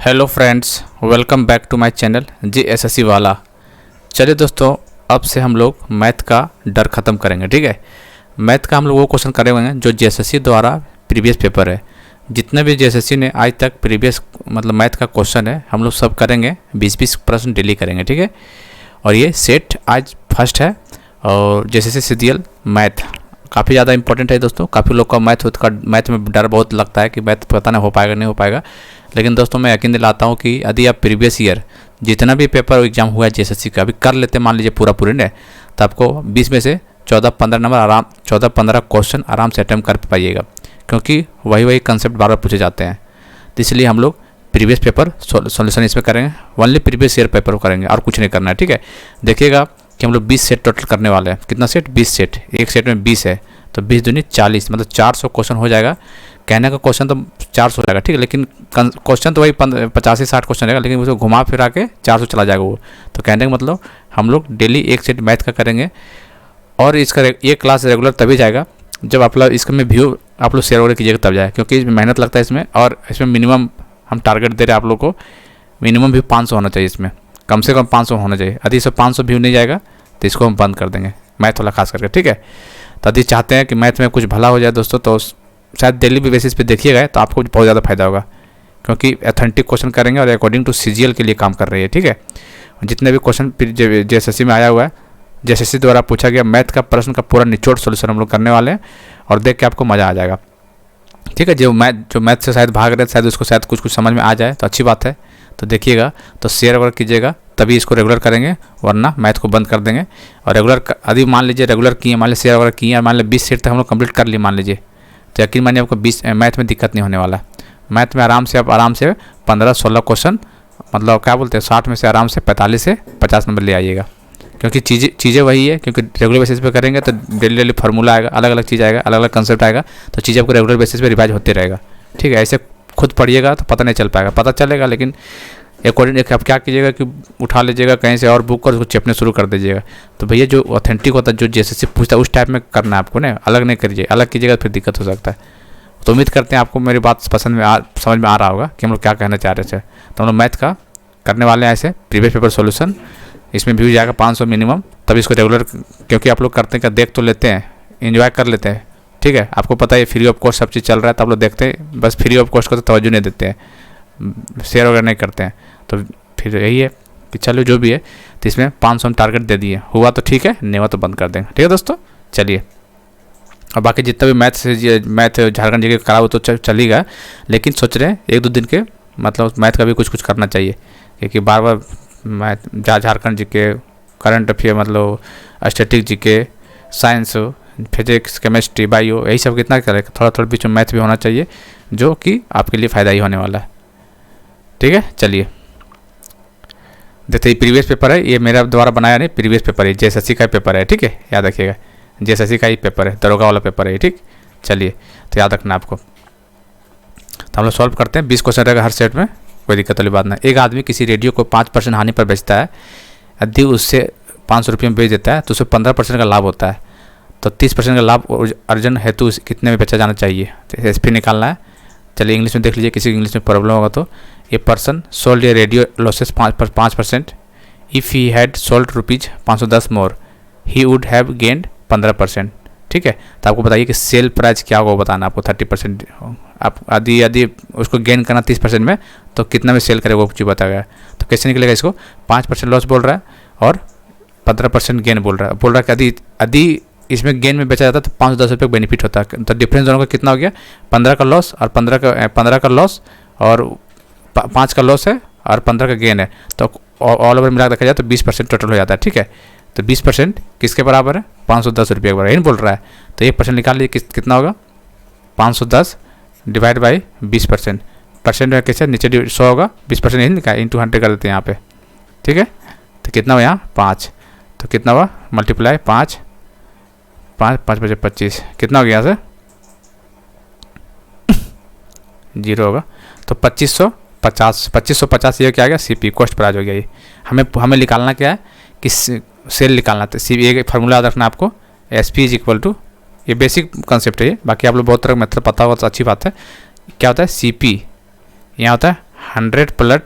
Hello friends, welcome back to my channel JSSC वाला। चलिए दोस्तों, अब से हम लोग मैथ का डर ख़त्म करेंगे। ठीक है, मैथ का हम लोग वो क्वेश्चन करे हुए हैं जो JSSC द्वारा प्रीवियस पेपर है। जितने भी JSSC ने आज तक प्रीवियस मतलब मैथ का क्वेश्चन है, हम लोग सब करेंगे। 20-20 प्रश्न डेली करेंगे। ठीक है, और ये सेट आज फर्स्ट है और JSSC CGL मैथ काफ़ी ज़्यादा इंपॉर्टेंट है दोस्तों। काफ़ी लोग का मैथ में डर बहुत लगता है कि मैथ पता नहीं हो पाएगा नहीं हो पाएगा, लेकिन दोस्तों मैं यकीन दिलाता हूँ कि यदि आप प्रीवियस ईयर जितना भी पेपर एग्जाम हुआ है JSSC का अभी कर लेते, मान लीजिए पूरे ने, तो आपको 20 में से 14-15 नंबर 14-15 क्वेश्चन आराम से अटैम्प्ट कर पाइएगा, क्योंकि वही कंसेप्ट बार बार पूछे जाते हैं। तो इसलिए हम लोग प्रीवियस पेपर सॉल्यूशन इसमें करेंगे, ओनली प्रीवियस ईयर पेपर करेंगे और कुछ नहीं करना है। ठीक है, देखिएगा कि हम लोग 20 सेट टोटल करने वाले हैं। कितना सेट? 20 सेट। एक सेट में 20 है तो 20 दूनी 40, मतलब 400 क्वेश्चन हो जाएगा। कहने का क्वेश्चन तो 400 हो जाएगा, ठीक है, लेकिन क्वेश्चन तो वही 50 से 60 क्वेश्चन रहेगा, लेकिन उसको घुमा फिरा के 400 चला जाएगा वो। तो कहने का मतलब हम लोग डेली एक सेट मैथ का करेंगे और इसका ये क्लास रेगुलर तभी जाएगा जब आप लोग इसका में व्यू आप लोग शेयर वगैरह कीजिएगा तब जाए, क्योंकि इसमें मेहनत लगता है इसमें। और इसमें मिनिमम हम टारगेट दे रहे हैं आप लोग को, मिनिमम व्यू 500 होना चाहिए, इसमें कम से कम 500 होना चाहिए। यदि इसमें 500 व्यू नहीं जाएगा तो इसको हम बंद कर देंगे, मैथ वाला खास करके। ठीक है, तो यदि चाहते हैं कि मैथ में कुछ भला हो जाए दोस्तों, तो शायद डेली बेसिस पे देखिएगा तो आपको बहुत ज़्यादा फायदा होगा, क्योंकि ऑथेंटिक क्वेश्चन करेंगे और अकॉर्डिंग टू CGL के लिए काम कर रही है। ठीक है, जितने भी क्वेश्चन JSSC में आया हुआ है, JSSC द्वारा पूछा गया मैथ का प्रश्न का पूरा निचोड़ सोल्यूशन हम लोग करने वाले हैं और देख के आपको मज़ा आ जाएगा। ठीक है, जो मैथ से शायद भाग रहे थे, शायद उसको शायद कुछ समझ में आ जाए तो अच्छी बात है। तो देखिएगा, तो शेयर वगैरह कीजिएगा, तभी इसको रेगुलर करेंगे, वरना मैथ को बंद कर देंगे। और रेगुलर यदि मान लीजिए रेगुलर किए, मान लीजिए शेयर वगैरह किए, मान लीजिए 20 सेट तक हम लोग कंप्लीट कर लिए मान लीजिए, तो यकीन मानिए आपको 20 मैथ में दिक्कत नहीं होने वाला। मैथ में आराम से 15-16 क्वेश्चन, मतलब क्या बोलते हैं, 60 में से आराम से 45 से 50 नंबर ले आइएगा, क्योंकि चीज़ें वही है। क्योंकि रेगुलर बेसिस पे करेंगे तो डेली फार्मूला आएगा, अलग अलग चीज़ आएगा, अलग अलग कंसेप्ट आएगा, तो चीज़ें आपको रेगुलर बेसिस पे रिवाइज होते रहेगा। ठीक है, ऐसे खुद पढ़िएगा तो पता नहीं चल पाएगा, पता चलेगा लेकिन अकॉर्डिंग आप क्या कीजिएगा कि उठा लीजिएगा कहीं से और बुक कर उसको चेपने शुरू कर दीजिएगा। तो भैया जो ऑथेंटिक होता है, जो JSSC पूछता है उस टाइप में करना है आपको, ना अलग नहीं करिए। अलग कीजिएगा फिर दिक्कत हो सकता है। तो उम्मीद करते हैं आपको मेरी बात समझ में आ रहा होगा कि हम लोग क्या कहना चाह रहे थे। तो हम लोग मैथ का करने वाले हैं ऐसे प्रीवियस पेपर सोल्यूशन, इसमें व्यू जाएगा 500 मिनिमम, तब इसको रेगुलर, क्योंकि आप लोग करते हैं देख तो लेते हैं, इन्जॉय कर लेते हैं। ठीक है, आपको पता है फ्री ऑफ कॉस्ट सब चीज़ चल रहा है, तो आप लोग देखते हैं, बस फ्री ऑफ कॉस्ट को तो तवज्जो नहीं देते हैं, शेयर वगैरह नहीं करते हैं। तो फिर यही है कि चलो जो भी है, तो इसमें 500 हम टारगेट दे दिए, हुआ तो ठीक है, नहीं हुआ तो बंद कर देंगे। ठीक है दोस्तों, चलिए। और बाकी जितना भी मैथ झारखंड जी करा हो तो चलेगा, लेकिन सोच रहे हैं 1-2 दिन के मतलब मैथ का भी कुछ करना चाहिए, क्योंकि बार बार मैथ झारखंड जी के करंट अफेयर, मतलब स्टैटिक जी के, साइंस, फिजिक्स, केमिस्ट्री, बायो, यही सब कितना करें, थोड़ा बीच में मैथ भी होना चाहिए, जो कि आपके लिए फ़ायदा ही होने वाला है। ठीक है, चलिए देखते ही प्रीवियस पेपर है, ये मेरा द्वारा बनाया नहीं, प्रीवियस पेपर है, JSSC का पेपर है। ठीक है, याद रखिएगा, JSSC का ही पेपर है, दरोगा वाला पेपर है। ठीक, चलिए, तो याद रखना आपको। तो हम लोग सॉल्व करते हैं। 20 क्वेश्चन रहेगा हर सेट में, कोई दिक्कत वाली बात नहीं। एक आदमी किसी रेडियो को 5% हानि पर बेचता है, यदि उससे 500 रुपये में बेच देता है तो उसे 15% का लाभ होता है, तो 30% का लाभ अर्जन हेतु कितने में बेचा जाना चाहिए, तो SP निकालना है। चलिए इंग्लिश में देख लीजिए, किसी इंग्लिश में प्रॉब्लम होगा तो। A person sold A radio losses 5%, if he had sold rupees 510 more he would have gained 15%। ठीक है, तो आपको बताइए कि सेल प्राइस क्या होगा, बताना आपको 30%। आप यदि उसको गेन करना 30% में, तो कितना में सेल करेगा वो चीज़ बताया गया। तो कैसे निकलेगा, इसको 5% लॉस बोल रहा है और 15% गेन बोल रहा है कि यदि इसमें गेन में बेचा जाता है तो 510 रुपये बेनिफिट होता है। तो डिफरेंस दोनों का कितना हो गया, 15 का लॉस और 15 का लॉस और 5 का लॉस है और 15 का गेन है, तो ऑल ओवर मिला देखा जाए तो 20% टोटल हो जाता है। ठीक है, तो 20% किसके बराबर है, 510 रुपये के बराबर, यही बोल रहा है। तो 1% निकाल लीजिए, कितना होगा, 510 डिवाइड बाई 20%। परसेंट में कैसे नीचे 100 होगा, 20% नहीं निकाल, इंटू 100 कर देते हैं यहाँ पे। ठीक है, तो कितना हुआ यहाँ 5, तो कितना हुआ मल्टीप्लाई 5 बजे 25, कितना हो गया यहाँ से 0 होगा, तो 2550 ये क्या आ गया, CP कॉस्ट प्राइस हो गया। ये हमें निकालना क्या है कि सेल निकालना था। CP एक फार्मूला याद रखना आपको, SP = ये बेसिक कंसेप्ट है ये, बाकी आप लोग बहुत तरह का मेथड पता होगा तो अच्छी बात है। क्या होता है CP, यहाँ होता है 100 plus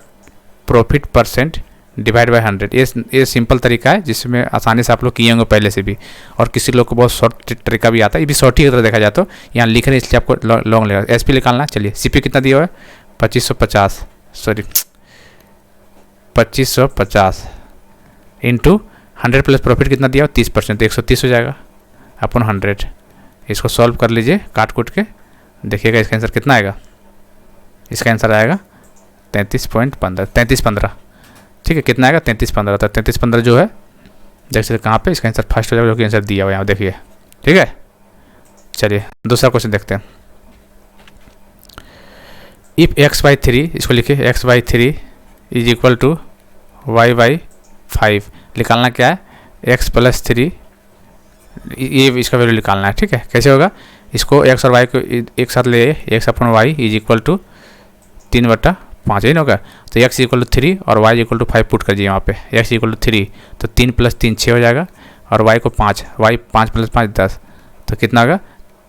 profit percent divide by 100। ये सिंपल तरीका है जिसमें आसानी से आप लोग किए होंगे पहले से भी, और किसी लोग को बहुत शॉर्ट तरीका भी आता है। ये भी शॉर्ट ही अगर देखा जाए तो यहाँ लिख रहे हैं इसलिए आपको लॉन्ग लगेगा। एसपी निकालना, चलिए सीपी कितना दिया हुआ है 2550 इंटू 100 प्लस प्रॉफिट कितना दिया हुआ 30%, तो 130 हो जाएगा अपन 100। इसको सॉल्व कर लीजिए काट कूट के, देखिएगा इसका आंसर कितना आएगा। इसका आंसर आएगा 33.15 ठीक है। कितना आएगा 33.15। तो 33.15 जो है देख सकते कहाँ पे इसका आंसर फर्स्ट हो जाएगा, जो कि आंसर दिया हुआ है यहाँ देखिए। ठीक है, चलिए दूसरा क्वेश्चन देखते हैं। इफ x/3, इसको लिखिए x/3 is equal to y/5। निकालना क्या है x + 3, ये इसका वैल्यू निकालना है। ठीक है, कैसे होगा, इसको x और y को एक साथ ले, x/y इज इक्वल टू 3/5 ही ना होगा। तो x इक्वल टू 3 और y इक्वल टू 5 पुट कर दीजिए वहाँ पे। x इक्वल टू 3 तो 3 + 3 6 हो जाएगा, और y को 5, y 5 + 5 10, तो कितना होगा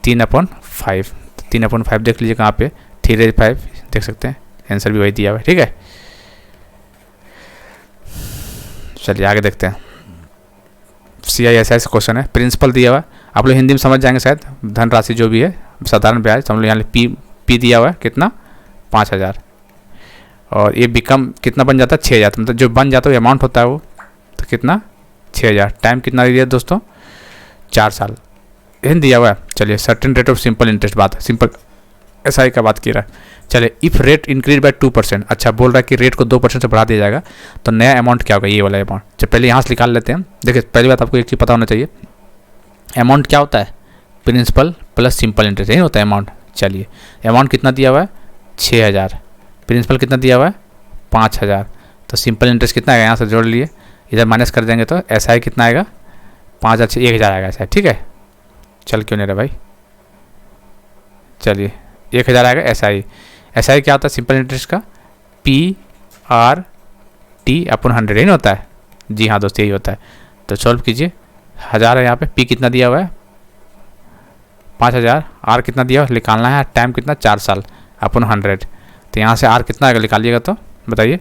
3/5। तो 3/5 देख लीजिए कहाँ पे 3/5 देख सकते हैं, आंसर भी वही दिया हुआ है। ठीक है, चलिए आगे देखते हैं। CISI क्वेश्चन है, प्रिंसिपल दिया हुआ है, आप लोग हिंदी में समझ जाएंगे शायद। धनराशि जो भी है साधारण ब्याज, तो हम लोग यहाँ पी दिया हुआ है कितना 5000, और ये बिकम कितना बन जाता है 6000, मतलब जो बन जाता है अमाउंट होता है वो, तो कितना 6000। टाइम कितना दिया है दोस्तों 4 साल यही दिया हुआ है। चलिए certain rate of simple interest, बात सिंपल SI का बात की रहा है। चलिए इफ़ रेट इंक्रीज बाय 2%, अच्छा बोल रहा है कि रेट को 2% से बढ़ा दिया जाएगा, तो नया अमाउंट क्या होगा, ये वाला अमाउंट। चलिए पहले यहाँ से निकाल लेते हैं। देखिए पहली बात आपको एक चीज़ पता होना चाहिए, अमाउंट क्या होता है प्रिंसिपल प्लस सिंपल इंटरेस्ट, यही होता है अमाउंट। चलिए अमाउंट कितना दिया हुआ है 6000, प्रिंसिपल कितना दिया हुआ है 5000, तो सिंपल इंटरेस्ट कितना आएगा यहाँ से जोड़ लिए, इधर माइनस कर देंगे तो SI कितना आएगा 5000 से 1000 आएगा SI। ठीक है, चल क्यों नहीं रहा भाई, चलिए 1000 आएगा SI। SI क्या होता है सिंपल इंटरेस्ट का PRT/100 यही होता है। जी हाँ दोस्तों यही होता है। तो सॉल्व कीजिए, 1000 है यहाँ पे, P कितना दिया हुआ है 5000, R कितना दिया हुआ निकालना है, टाइम कितना 4 साल अपन 100। तो यहाँ से R कितना आएगा निकालिएगा तो बताइए,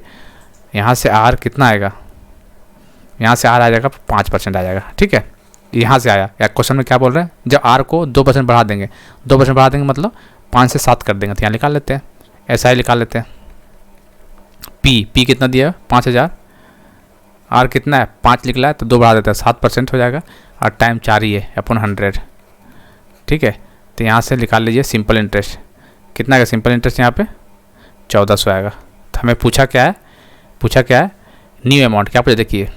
यहाँ से R कितना आएगा, यहाँ से R आ जाएगा 5% आ जाएगा। ठीक है, यहाँ से आया, या क्वेश्चन में क्या बोल रहे हैं, जब R को 2% बढ़ा देंगे, 2% बढ़ा देंगे मतलब 5 से 7 कर देंगे, तो यहाँ निकाल लेते हैं SI निकाल लेते हैं। P कितना दिया है 5000, R कितना है 5 निकला है, तो 2 बढ़ा देते हैं 7% हो जाएगा, और टाइम 4 ही है अपन 100। ठीक है, तो यहाँ से निकाल लीजिए सिंपल इंटरेस्ट कितना आएगा, सिंपल इंटरेस्ट यहाँ पे 1400 आएगा। तो हमें पूछा क्या है न्यू अमाउंट, क्या पूछा देखिए,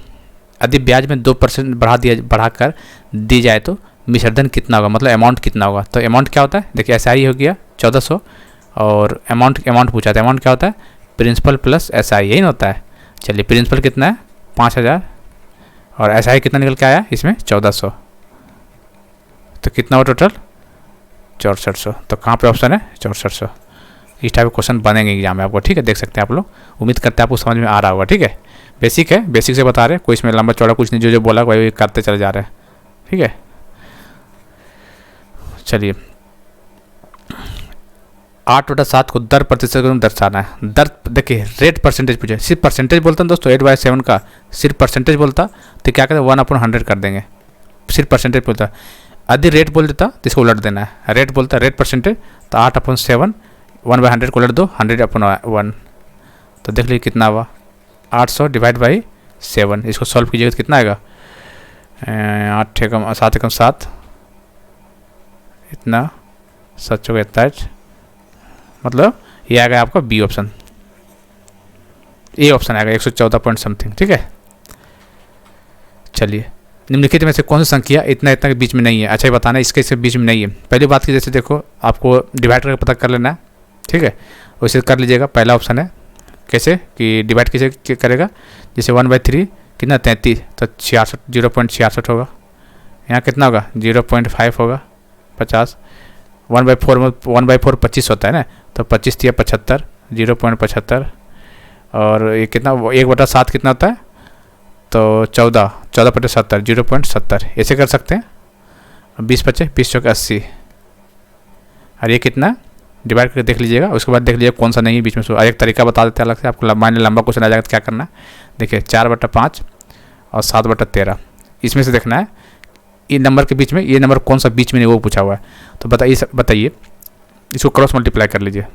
यदि ब्याज में 2% बढ़ाकर दी जाए तो मिश्रधन कितना होगा, मतलब अमाउंट कितना होगा। तो अमाउंट क्या होता है देखिए SI हो गया 1400, और अमाउंट पूछा था, अमाउंट क्या होता है प्रिंसिपल प्लस SI यही होता है। चलिए प्रिंसिपल कितना है 5000, और SI कितना निकल के आया इसमें 1400, तो कितना हुआ टोटल 6400। तो कहाँ पे ऑप्शन है 6400। इस टाइप के क्वेश्चन बनेंगे एग्जाम में आपको। ठीक है, देख सकते हैं आप लोग, उम्मीद करते हैं आपको समझ में आ रहा होगा। ठीक है, बेसिक है, बेसिक से बता रहे हैं, कोई इसमें लंबा चौड़ा कुछ नहीं, जो बोला वही करते चले जा रहे हैं। ठीक है, चलिए 8/7 को दर प्रतिशत में दर्शाना है। दर देखिए रेट परसेंटेज पूछे, सिर्फ परसेंटेज बोलता है दोस्तों 8/7 का सिर्फ परसेंटेज बोलता तो क्या कहते हैं 1/100 कर देंगे, सिर्फ परसेंटेज बोलता। यदि रेट बोल देता तो इसको उलट देना है, रेट बोलता रेट परसेंटेज तो 8/7 1/100 को उलट दो 100/1। तो देख लीजिए कितना हुआ 800 डिवाइड बाई 7। इसको सॉल्व कीजिएगा तो कितना आएगा 8 एकम 7 एकम 7, इतना 7 चौके 27, मतलब ये आएगा आपका बी ऑप्शन, ए ऑप्शन आएगा 114 पॉइंट समथिंग। ठीक है, चलिए निम्नलिखित में से कौन सी संख्या इतना के बीच में नहीं है। अच्छा ये बताना इसके से बीच में नहीं है। पहली बात की जैसे देखो आपको डिवाइड करके पता कर लेना है। ठीक है, वैसे कर लीजिएगा। पहला ऑप्शन है कैसे कि डिवाइड कैसे करेगा, जैसे 1/3 कितना 33, तो 66 0.66 होगा। यहाँ कितना होगा 0.5 होगा 50, 1/4 25 होता है ना, तो 25 दिया 75 0.75, और ये कितना 1/7 कितना होता है तो 14/70 0.70 ऐसे कर सकते हैं। 20 × 25 20 × 80, और ये कितना डिवाइड करके देख लीजिएगा। उसके बाद देख लीजिएगा कौन सा नहीं बीच में। एक तरीका बता देते हैं अलग से आपको, मान लीजिए लंबा क्वेश्चन आ जाएगा तो क्या करना है, देखिए 4/5 और 7/13 इसमें से देखना है ये नंबर के बीच में, ये नंबर कौन सा बीच में नहीं वो पूछा हुआ है। तो बताइए इसको क्रॉस मल्टीप्लाई कर लीजिए,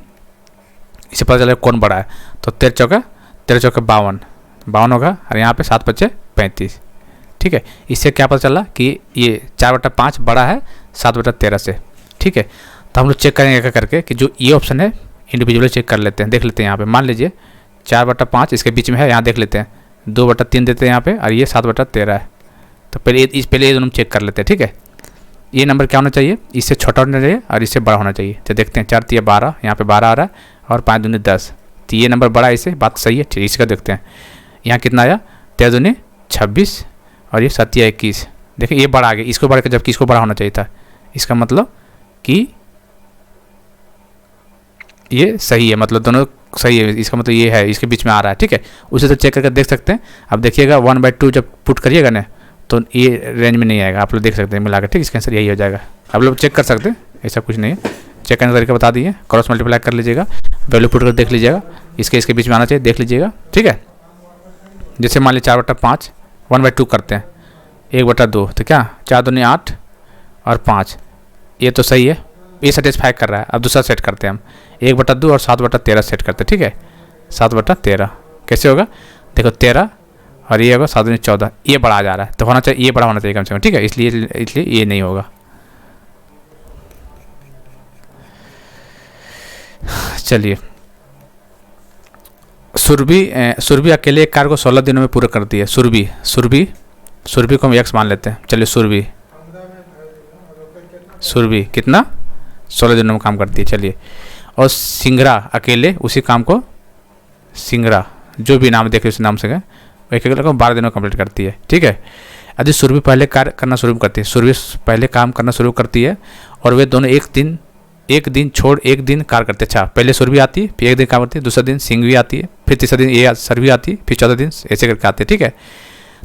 इससे पता चलेगा कौन बड़ा है। तो 13 चौके 52 होगा और यहाँ पे 7×5 35। ठीक है, इससे क्या पता चला कि ये 4/5 बड़ा है 7/13 से। ठीक है, तो हम लोग चेक करेंगे क्या करके कि जो ये ऑप्शन है इंडिविजुअली चेक कर लेते हैं। देख लेते हैं यहाँ पे, मान लीजिए 4/5 इसके बीच में है, यहाँ देख लेते हैं 2/3 देते हैं यहाँ पे, और ये 7/13 है। तो पहले ये दोनों चेक कर लेते हैं। ठीक है, ये नंबर क्या होना चाहिए, इससे छोटा होना चाहिए और इससे बड़ा होना चाहिए। तो देखते हैं 4×3 12, यहाँ पे 12 आ रहा है और 5×2 10, तो ये नंबर बड़ा है, इससे बात सही है। ठीक, इसका देखते हैं यहाँ कितना आया, 13×2 26 और ये 7 21। देखिए ये बड़ा आ गया, इसको बड़ा के जबकि इसको बड़ा होना चाहिए था। इसका मतलब कि ये सही है, मतलब दोनों सही है, इसका मतलब ये है, इसके बीच में आ रहा है। ठीक है, उसे तो चेक करके देख सकते हैं। अब देखिएगा 1/2 जब पुट करिएगा ना तो ये रेंज में नहीं आएगा, आप लोग देख सकते हैं मिलाकर। ठीक, इसका आंसर यही हो जाएगा। आप लोग चेक कर सकते हैं, ऐसा कुछ नहीं है। चेक करने का तरीका बता दिए, क्रॉस मल्टीप्लाई कर लीजिएगा, वैल्यू पुट कर देख लीजिएगा, इसके बीच में आना चाहिए, देख लीजिएगा। ठीक है, जैसे मान लीजिए 4/5 1/2 करते हैं 1/2, तो क्या 4×2 8 और 5, ये तो सही है, ये सेटिस्फाई कर रहा है। अब दूसरा सेट करते हैं हम 1/2 और 7/13 सेट करते हैं। ठीक है, 7/13 कैसे होगा, देखो 13 और ये होगा 7×2 14, ये बड़ा आ जा रहा है, तो होना चाहिए ये बड़ा होना चाहिए कम से कम। ठीक है, इसलिए ये नहीं होगा। चलिए, सुरभि अकेले एक कार्य को 16 दिनों में पूरा करती है। सुरभि को हम x मान लेते हैं। चलिए, सुरभि कितना 16 दिनों में काम करती है। चलिए, और सिंगरा अकेले उसी काम को, सिंगरा जो भी नाम देखे उसी नाम से एक 12 दिनों में कंप्लीट करती है। ठीक है, यदि सुरभि पहले कार्य करना शुरू करती है, सुरभि पहले काम करना शुरू करती है और वे दोनों एक दिन छोड़ एक दिन कार्य करते हैं। अच्छा, पहले सुरभि आती है, फिर एक दिन काम करती है, दूसरा दिन सिंघवी आती है, फिर तीसरा दिन ये सरवी आती है, फिर चौथा दिन ऐसे करके आते हैं। ठीक है,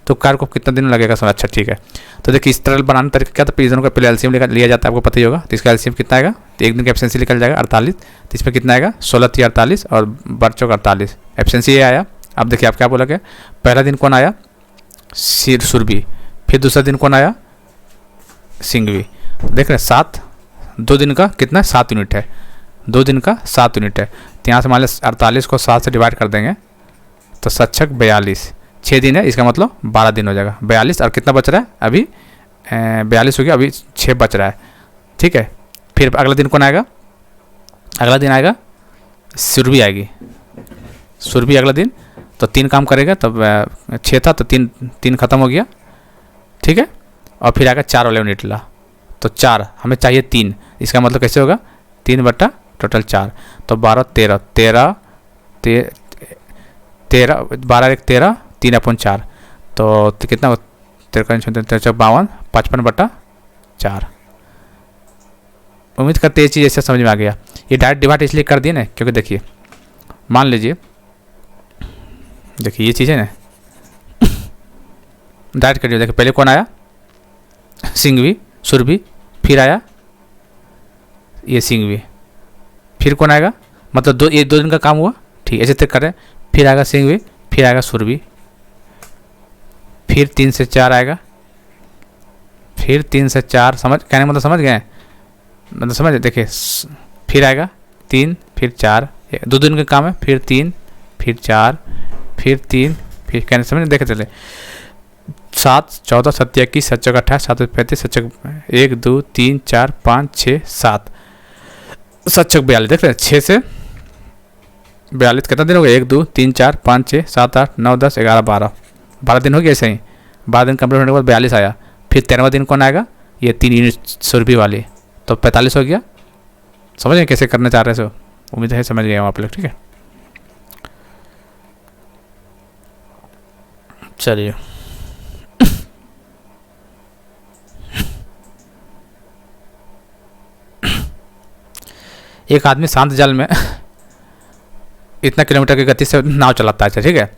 तो कार्य को कितना दिन लगेगा समझ। अच्छा, ठीक है, तो देखिए इस तरह बनाने तरीका क्या, तो प्रिजनों का पहले एलसीएम लिया जाता है, आपको पता ही होगा। तो इसका एलसीएम कितना आएगा, तो एक दिन का एब्सेंसी निकल जाएगा 48, तो इसमें कितना आएगा 16 48 और 12 48, एब्सेंसी ये आया। अब देखिए आप क्या बोला क्या, पहला दिन कौन आया सुरभि, फिर दूसरा दिन कौन आया सिंघवी। देख रहे हैं 7, 2 दिन का कितना 7 यूनिट है, 2 दिन का 7 यूनिट है। तो यहाँ से मान लीजिए 48 को 7 से डिवाइड कर देंगे तो 7×6 42, 6 दिन है, इसका मतलब 12 दिन हो जाएगा। 42 और कितना बच रहा है अभी 42 हो गया, अभी 6 बच रहा है। ठीक है, फिर अगला दिन कौन आएगा, अगला दिन आएगा सुरभि आएगी, सुरभि अगला दिन, तो 3 काम करेगा, तब 6 था तो 3 खत्म हो गया। ठीक है, और फिर आएगा 4 वाला यूनिट ला, तो 4 हमें चाहिए 3, इसका मतलब कैसे होगा 3 टोटल 4, तो 12 13 13 13 12 1 13 3/4, तो कितना 53 52 55/4। उम्मीद करते ये चीज़ ऐसे समझ में आ गया। ये डायरेक्ट डिवाइड इसलिए कर दिए ना, क्योंकि देखिए मान लीजिए, देखिए ये चीज़ है ना डायरेक्ट कर दिया। देखिए पहले कौन आया सिंघवी सुरभि, फिर आया ये सिंघवी, फिर कौन आएगा, मतलब ये 2 दिन का काम हुआ। ठीक, ऐसे तक करें, फिर आएगा सिंघवी, फिर आएगा सुरभि, फिर 3 से 4 आएगा, फिर 3 से 4, समझ कहने मतलब समझ गए, मतलब समझ। देखिए फिर आएगा 3, फिर 4, 2 दिन का काम है, फिर 3, फिर 4, फिर 3, फिर कहने समझ। देखे चले 7 14 7 21 7 4 28 7 35 7 1 2 3 4 5 6 7 7 42। देख रहे हैं 6 से 42 कितना दिन हो गया, 1 2 3 4 5 6 7 8 9 10 11 12 दिन हो गया। ऐसे ही 12 दिन कंप्लीट होने के बाद 42 आया, फिर 13वां दिन कौन आएगा, ये 3 यूनिट सुरभि वाली, तो 45 हो गया। समझ गए कैसे करना चाह रहे हो, उम्मीद है समझ गए आप लोग। ठीक है, चलिए एक आदमी शांत जल में इतना किलोमीटर की गति से नाव चलाता है। ठीक है,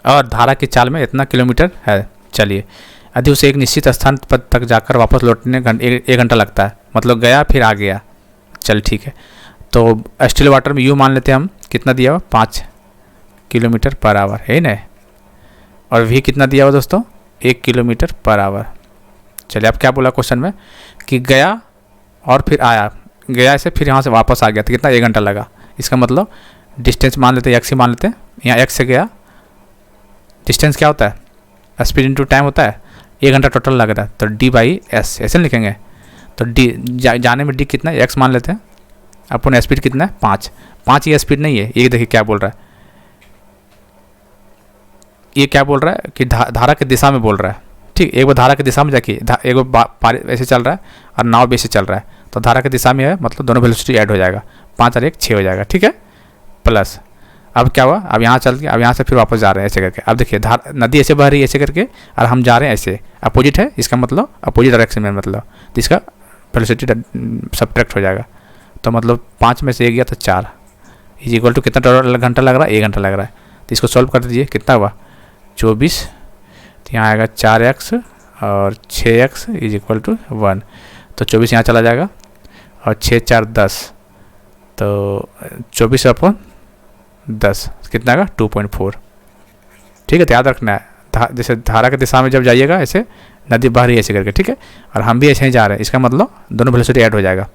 और धारा की चाल में इतना किलोमीटर है। चलिए, यदि उसे एक निश्चित स्थान पर तक जाकर वापस लौटने 1 घंटा लगता है, मतलब गया फिर आ गया। चल ठीक है, तो स्टिल वाटर में यू मान लेते हैं हम, कितना दिया हुआ 5 किलोमीटर पर आवर है ना, और वी कितना दिया हुआ दोस्तों 1 किलोमीटर पर आवर। चलिए अब क्या बोला क्वेश्चन में कि गया और फिर आया, गया से फिर यहाँ से वापस आ गया तो कितना 1 घंटा लगा। इसका मतलब डिस्टेंस मान लेते हैं, एक्स ही मान लेते हैं, यहाँ एक्स से गया, डिस्टेंस क्या होता है स्पीड इंटू टाइम होता है, 1 घंटा टोटल लग रहा है तो डी बाई एस ऐसे लिखेंगे। तो डी जाने में डी कितना है एक्स मान लेते हैं, अपन स्पीड कितना है 5 ये स्पीड नहीं है, ये देखिए क्या बोल रहा है, ये क्या बोल रहा है कि धारा की दिशा में बोल रहा है। ठीक, एक बार धारा की दिशा में जाके एक बार ऐसे चल रहा है और नाव भी ऐसे चल रहा है, तो धारा की दिशा में है मतलब दोनों वेलोसिटी ऐड हो जाएगा, 5 और 1 6 हो जाएगा। ठीक है, प्लस अब क्या हुआ, अब यहाँ चल के अब यहाँ से फिर वापस जा रहे हैं ऐसे करके। अब देखिए नदी ऐसे बह रही है ऐसे करके और हम जा रहे हैं ऐसे, अपोजिट है, इसका मतलब अपोजिट डायरेक्शन में, मतलब तो इसका वेलोसिटी सब्ट्रैक्ट हो जाएगा। तो मतलब 5 में से 1 गया तो 4 इज इक्वल टू कितना टोटल घंटा लग रहा है 1 घंटा लग रहा है। तो इसको सॉल्व कर दीजिए, कितना हुआ 24, तो यहाँ आएगा 4x और 6x इज इक्वल टू 1, तो 24 यहाँ चला जाएगा और 6 4 10, तो 24 अपन 10 कितना आएगा 2.4। ठीक है, तो याद रखना है जैसे धारा की दिशा में जब जाइएगा ऐसे नदी बह रही है ऐसे करके, ठीक है, और हम भी ऐसे ही जा रहे हैं, इसका मतलब दोनों वेलोसिटी ऐड हो जाएगा,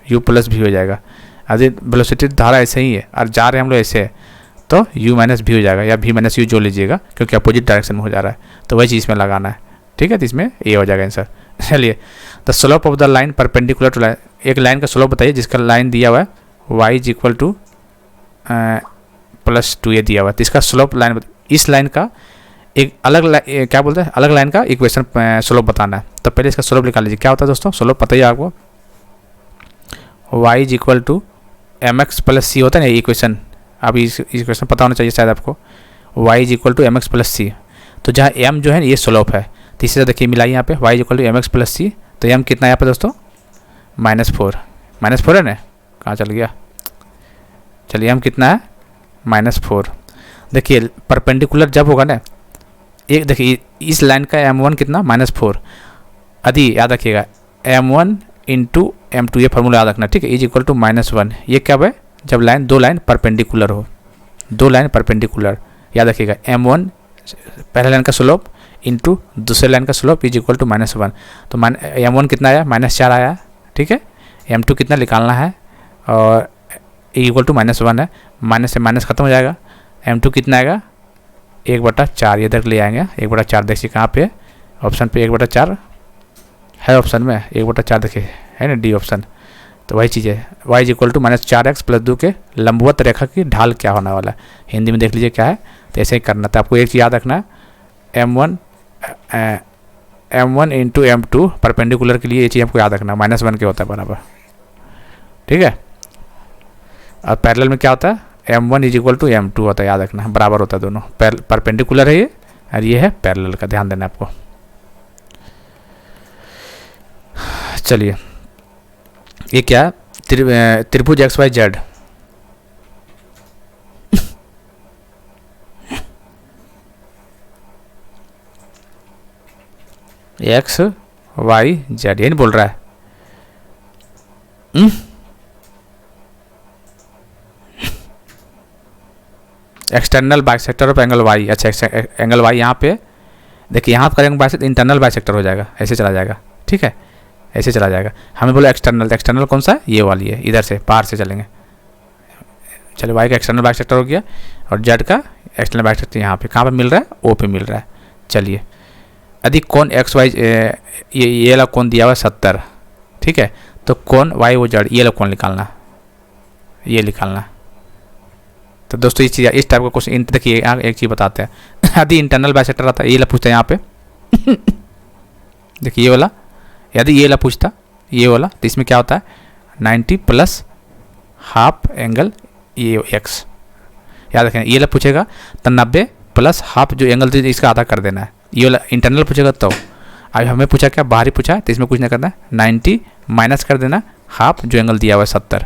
u प्लस भी हो जाएगा। अभी वेलोसिटी धारा ऐसे ही है और जा रहे हैं हम लोग ऐसे, तो u माइनस भी हो जाएगा या v माइनस यू जो लीजिएगा क्योंकि अपोजिट डायरेक्शन में हो जा रहा है, तो वही चीज़ में लगाना है। ठीक है, तो इसमें ए हो जाएगा आंसर। चलिए, the slope of the line perpendicular to line, एक लाइन का स्लोप बताइए जिसका लाइन दिया हुआ है y इज इक्वल टू +2 ये दिया हुआ है, तो इसका स्लोप लाइन, इस लाइन का एक अलग क्या बोलते हैं अलग लाइन का इक्वेशन स्लोप बताना है। तो पहले इसका स्लोप निकाल लीजिए, क्या होता है दोस्तों स्लोप पता ही आपको, y is equal to mx plus C होता है ना इक्वेशन, अभी इस इक्वेशन पता होना चाहिए शायद आपको, y is equal to mx plus C, तो जहाँ m जो है ये स्लोप है, तो इसी तरह देखिए मिलाइए यहाँ पे y is equal to mx plus C, तो m कितना है यहाँ पे दोस्तों -4 है ना, कहाँ चल गया, चलिए m कितना है -4। देखिए परपेंडिकुलर जब होगा ना, एक देखिए इस लाइन का m1 कितना -4, यदि याद रखिएगा m1 इंटू m2 ये फार्मूला याद रखना, ठीक है, इज इक्वल टू -1, ये क्या है जब दो लाइन परपेंडिकुलर हो, 2 लाइन परपेंडिकुलर, याद रखिएगा m1 पहले लाइन का स्लोप इंटू दूसरे लाइन का स्लोप इज इक्वल टू -1, तो m1 कितना आया -4 आया, ठीक है, m2 कितना निकालना है और इक्वल टू -1 है, माइनस से माइनस खत्म हो जाएगा, m2 कितना आएगा 1/4, ये इधर ले आएंगे 1/4, देखिए कहाँ पे ऑप्शन पे 1/4 है, ऑप्शन में 1/4 देखिए है ना डी ऑप्शन, तो वही चीज़ है y is equal to -4x plus 2 के लंबवत रेखा की ढाल क्या होने वाला है, हिंदी में देख लीजिए क्या है, तो ऐसे ही करना। तो आपको एक चीज़ याद रखना है m1 इंटू m2 परपेंडिकुलर के लिए ये चीज़ आपको याद रखना है, -1 के होता है बराबर, ठीक है, और पैरेलल में क्या होता है m1 is equal to m2 होता है, याद रखना है बराबर होता है दोनों, परपेंडिकुलर है ये और ये है पैरेलल का, ध्यान देना आपको। चलिए ये क्या है त्रिभुज XYZ, XYZ ये नहीं बोल रहा है, external bisector of angle y, अच्छा एंगल y यहाँ पे देखिए, यहाँ करेंगे बाइसेक्टर इंटरनल बाइसेक्टर हो जाएगा, ऐसे चला जाएगा, ठीक है, ऐसे चला जाएगा, हमें बोला एक्सटर्नल, तो एक्सटर्नल कौन सा है ये वाली है, इधर से बाहर से चलेंगे, चलिए y का एक्सटर्नल बाइसेक्टर हो गया और z का एक्सटर्नल बाइसेक्टर यहाँ पे कहाँ पे मिल रहा है O पे मिल रहा है। चलिए यदि कोण XY ये वाला कोण दिया हुआ है 70, ठीक है, तो कोण YOZ ये वाला कोण निकालना, ये निकालना। तो दोस्तों इस टाइप का क्वेश्चन देखिए एक चीज़ बताते हैं, यदि इंटरनल बाइसेक्टर आता है ये वाला पूछता है यहाँ पे देखिए ये वाला, यदि ये वाला पूछता ये वाला, तो इसमें क्या होता है 90 प्लस हाफ एंगल ये x, याद रखें ये वाला पूछेगा तो 90 प्लस हाफ जो एंगल थी इसका आधा कर देना है, ये वाला इंटरनल पूछेगा तो अभी हमें पूछा क्या बाहरी पूछा है, तो इसमें कुछ नहीं करना है, 90 माइनस कर देना हाफ जो एंगल दिया हुआ है 70,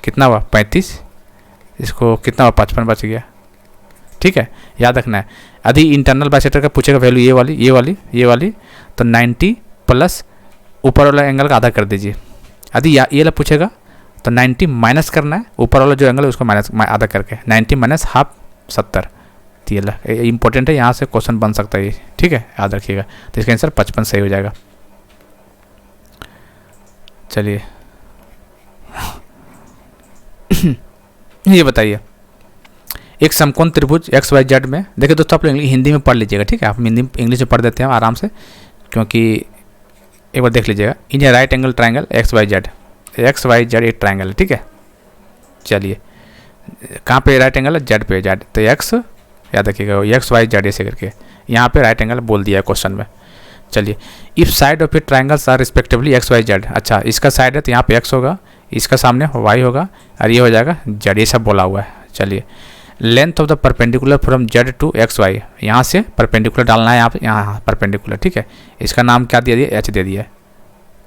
कितना हुआ 35, इसको कितना हुआ 55 बच गया, ठीक है, याद रखना है। यदि इंटरनल बाइसेक्टर का पूछेगा वैल्यू ये वाली तो 90 प्लस ऊपर वाला एंगल का आधा कर दीजिए, यदि ये वाला पूछेगा तो 90 माइनस करना है, ऊपर वाला जो एंगल है उसको माइनस आधा करके 90 माइनस हाफ 70। तो ये इंपॉर्टेंट है, यहाँ से क्वेश्चन बन सकता है ये, ठीक है, याद रखिएगा। तो इसका आंसर 55 सही हो जाएगा। चलिए ये बताइए, एक समकोण त्रिभुज एक्स वाई जेड में, देखिए दोस्तों आप लोग हिंदी में पढ़ लीजिएगा, ठीक है, आप हिंदी इंग्लिश में पढ़ देते हैं आराम से, क्योंकि एक बार देख लीजिएगा। In right angle triangle X Y Z एक ट्राइंगल है, ठीक है। चलिए कहाँ पे राइट एंगल है, जेड पे, जेड तो एक्स, याद रखिएगा एक्स वाई जेड ऐसे करके, यहाँ पे राइट एंगल बोल दिया है क्वेश्चन में। चलिए, if side of a triangles are respectively X Y Z, अच्छा इसका साइड है तो यहाँ पे एक्स होगा, इसका सामने वाई होगा और ये हो जाएगा जेड, ये सब बोला हुआ है। चलिए, length of the perpendicular from Z to X Y, यहाँ से परपेंडिकुलर डालना है, यहाँ परपेंडिकुलर, ठीक है, इसका नाम क्या दे दिया, एच दे दिया है,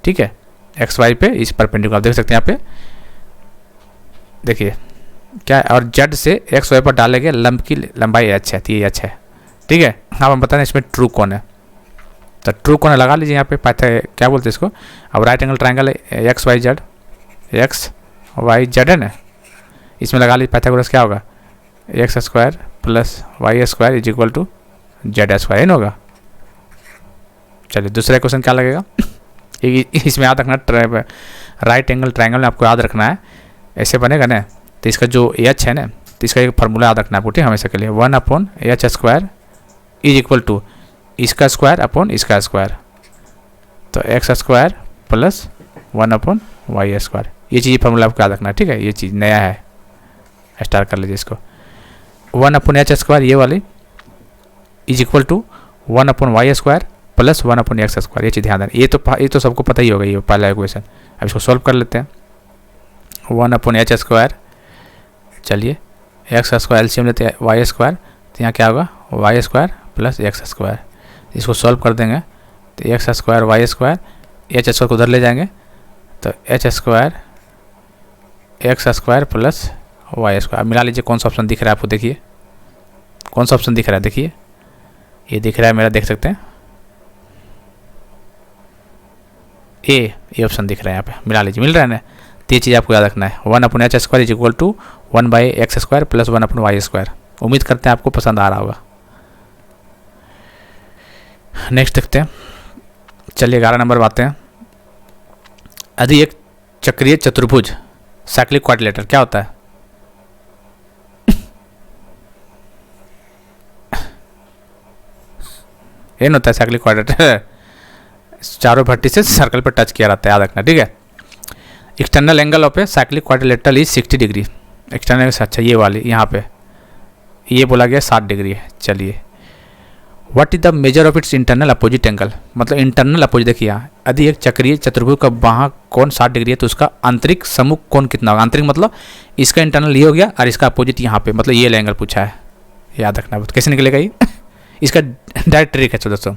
ठीक है, एक्स वाई पे इस परपेंडिकुलर देख सकते हैं यहाँ पे, देखिए क्या है, और जेड से एक्स वाई पर डाले गए लंब की लंबाई एच है, तो ये एच है, ठीक है। अब हम बता दें इसमें ट्रू कौन है, तो ट्रू कौन है लगा लीजिए यहाँ पे, क्या बोलते हैं इसको, अब राइट एंगल ट्राइंगल है एक्स वाई जेड है ना, इसमें लगा लीजिए पाइथागोरस क्या होगा, X square plus Y square is equal to Z square, होगा। चलिए दूसरा क्वेश्चन क्या लगेगा, इसमें याद रखना, राइट एंगल ट्राइंगल में आपको याद रखना है, ऐसे बनेगा ना, तो इसका जो एच है ना, तो इसका एक फार्मूला याद रखना है आपको, ठीक है, हमेशा के लिए 1/h square is equal to इसका स्क्वायर अपॉन इसका स्क्वायर, तो X square plus 1/y square, ये चीज़ फार्मूला आपको याद रखना है, ठीक है, ये चीज़ नया है, स्टार्ट कर लीजिए इसको। 1/h स्क्वायर ये वाली is equal to 1/y square plus 1/x square, ये चीज़ ध्यान देना, ये तो सबको पता ही होगा, ये पहला इक्वेशन। अब इसको सॉल्व कर लेते हैं, 1/h स्क्वायर, चलिए एक्स स्क्वायर एलसीएम लेते हैं वाई स्क्वायर, तो यहाँ क्या होगा Y square plus X square, इसको सॉल्व कर देंगे तो X square Y square, H square को उधर ले जाएंगे तो H square X square plus Y square, मिला लीजिए कौन सा ऑप्शन दिख रहा है आपको, देखिए कौन सा ऑप्शन दिख रहा है, देखिए ये दिख रहा है मेरा, देख सकते हैं ये ऑप्शन दिख रहा है यहाँ पे, मिला लीजिए, मिल रहा है ना। तो ये चीज़ आपको याद रखना है, 1/h square is equal to 1/x square plus 1/y square. उम्मीद करते हैं आपको पसंद आ रहा होगा। नेक्स्ट देखते हैं, चलिए 11 नंबर बातें हैं। यदि एक चक्रीय चतुर्भुज साइक्लिक क्वाड्रिलेटरल क्या होता है, ये होता है साइक्लिक क्वाड्रिलेटरल, चारों भट्टी से सर्कल पर टच किया रहता है, याद रखना, ठीक है। External angle of a cyclic quadrilateral is 60 degree, external, अच्छा ये वाली यहाँ पे ये बोला गया 60 डिग्री है। चलिए, what is the measure of its internal opposite angle, मतलब इंटरनल अपोजिट, देखिए यहाँ यदि एक चक्रीय चतुर्भुज का वहाँ कोण 60 डिग्री है तो उसका आंतरिक सम्मुख कोण कितना होगा, आंतरिक मतलब इसका इंटरनल ये हो गया और इसका अपोजिट यहाँ पे, मतलब ये एंगल पूछा है, याद रखना। कैसे निकलेगा ये इसका डायरेक्ट ट्रिक है दोस्तों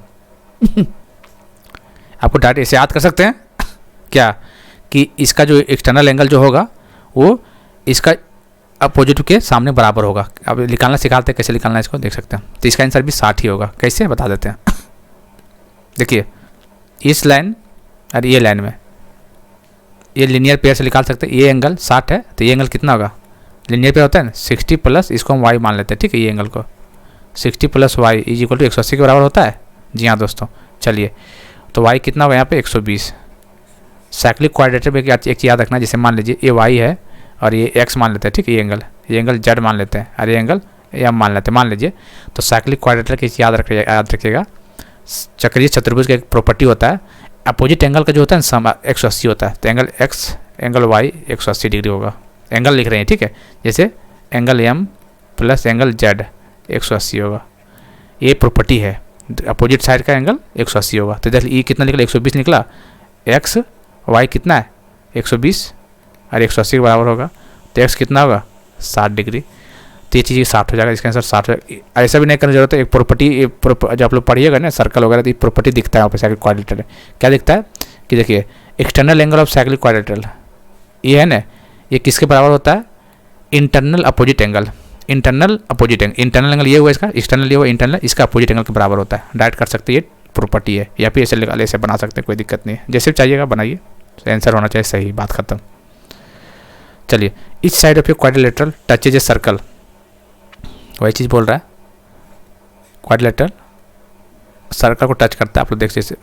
आपको डायरेक्ट ऐसे याद कर सकते हैं क्या, कि इसका जो एक्सटर्नल एंगल जो होगा वो इसका अपोजिट के सामने बराबर होगा। अब निकालना सिखाते हैं कैसे निकालना है इसको, देख सकते हैं। तो इसका आंसर भी 60 ही होगा, कैसे बता देते हैं। देखिए इस लाइन और ये लाइन में ये लिनियर पेयर से निकाल सकते हैं, ये एंगल 60 है तो ये एंगल कितना होगा, लिनियर पेयर होता है ना 60 प्लस इसको हम y मान लेते हैं, ठीक है, ये एंगल को 60 plus Y is equal to 180 के बराबर होता है। जी हाँ दोस्तों, चलिए तो y कितना होगा यहाँ पे 120। साइक्लिक क्वाड्रिलेटरल में एक चीज़ याद रखना, जैसे मान लीजिए ये y है और ये x मान लेते हैं, ठीक है, ये एंगल z मान लेते हैं और ये एंगल m मान लेते हैं, मान लीजिए। तो साइक्लिक क्वाड्रिलेटरल की याद रखिएगा, चक्रीय चतुर्भुज का एक प्रॉपर्टी होता है, अपोजिट एंगल का जो होता है ना 180 होता है, तो angle x angle y 180 degree होगा। एंगल लिख रहे हैं, ठीक है, जैसे angle m plus angle z 180 होगा, ये प्रॉपर्टी है, अपोजिट साइड का एंगल 180 होगा। तो देखिए ये कितना निकला 120 निकला, x y कितना है 120 और 180 के बराबर होगा, तो x कितना होगा 60 डिग्री। तो ये चीज़ 60 हो जाएगा, इसका आंसर 60 है। ऐसा भी नहीं करने की जरूरत है, एक प्रॉपर्टी जब आप लोग पढ़िएगा ना सर्कल वगैरह तो प्रॉपर्टी दिखता है वहाँ पे साइक्लिक क्वाड्रिलेटरल। क्या दिखता है कि देखिए external angle of cyclic quadrilateral ये है ना, ये किसके बराबर होता है, internal opposite angle, internal opposite angle, internal angle ये हुआ इसका, एक्सटर्नल ये हुआ इंटरनल, इसका अपोजिट एंगल के बराबर होता है। डायरेक्ट कर सकते हैं, ये प्रॉपर्टी है, या फिर ऐसे बना सकते हैं, कोई दिक्कत नहीं है, जैसे चाहिएगा बनाइए। तो आंसर होना चाहिए सही, बात खत्म। चलिए, etch side of a quadrilateral touches a circle, वही चीज़ बोल रहा है, क्वाड्रिलेटरल सर्कल को टच करता है, आप लोग देख जैसे